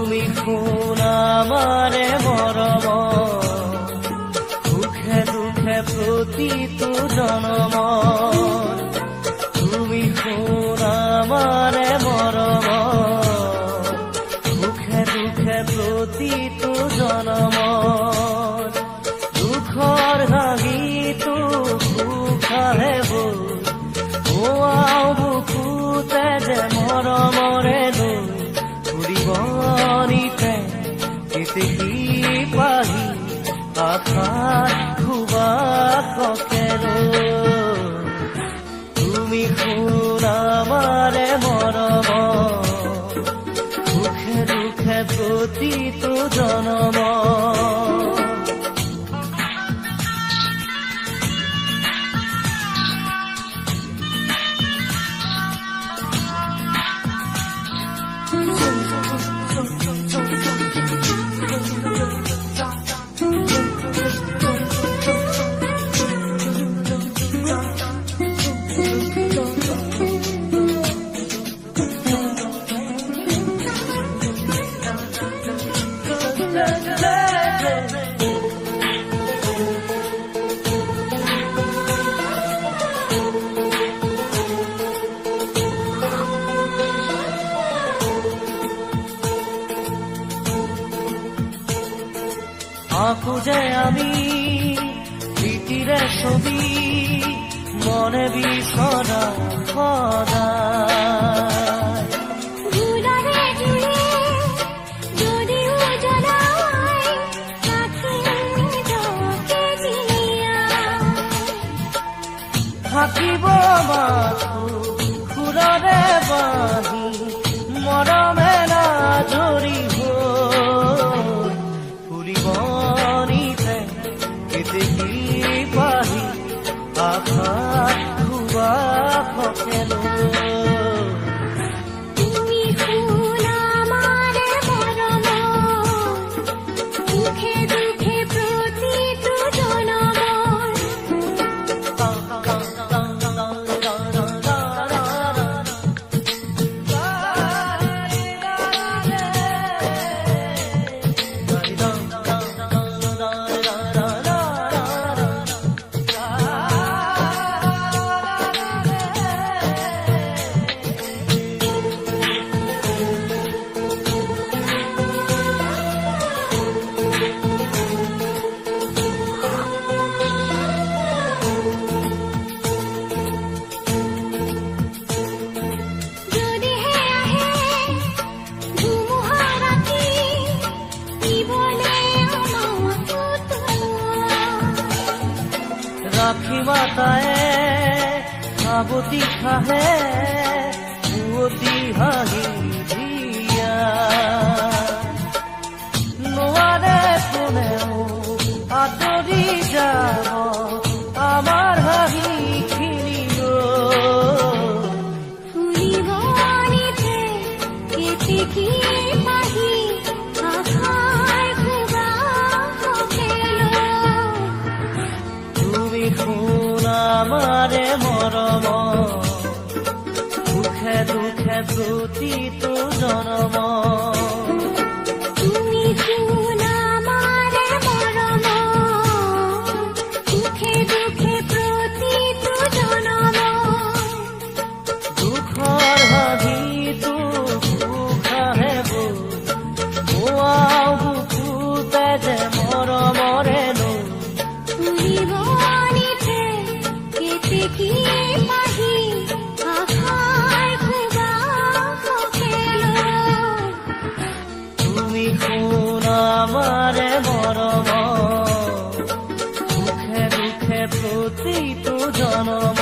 তুমি শুন আমাৰে মৰম সুখে দুখে প্ৰতিটো জনম তুমি শুন আমাৰে মৰম সুখে দুখে প্ৰতিটো জনম দুখৰ হাঁহিটো সুখাহে বল বুকুতে যে মৰমৰে লৈ ফুৰিবনিতে কেতেকী পাহি আশাত খুবা ককেৰো তুমি শুন আমাৰে মৰম সুখে দুখে প্ৰতিটো জনম আঁকুজে আমি স্মৃতিৰে ছবি মনে বিচৰা থাকিব মাথো সুৰৰে বাঁহী মৰমেৰা ধৰি কেতেকী পাহি আশাত খুবা ককেৰো তুমি শুন আমাৰে মৰম সুখে দুখে প্ৰতিটো জনম ৰাখি মাতায়ে সাবতি খাহে পুৱতি হাঁহি দিয়া নোৱাৰে কোনেও আঁতৰি যাব আমাৰ হাঁহিখিনি ফুৰিবনিতে কেতেকী পাহি আশাৰ খুবা ককেৰো তুমি শুন আমাৰে মৰম সুখে দুখে প্ৰতিটো জনম তুমি শুন আমাৰে মৰম সুখে দুখে প্ৰতিটো জনম দুখৰ হাঁহিটো সুখাহে বল বুকুতে যে মৰমৰে লৈ ফুৰিবনিতে কেতেকী পাহি আশাৰ খুবা ককেৰো তুমি শুন আমাৰে মৰম সুখে দুখে প্ৰতিটো জনম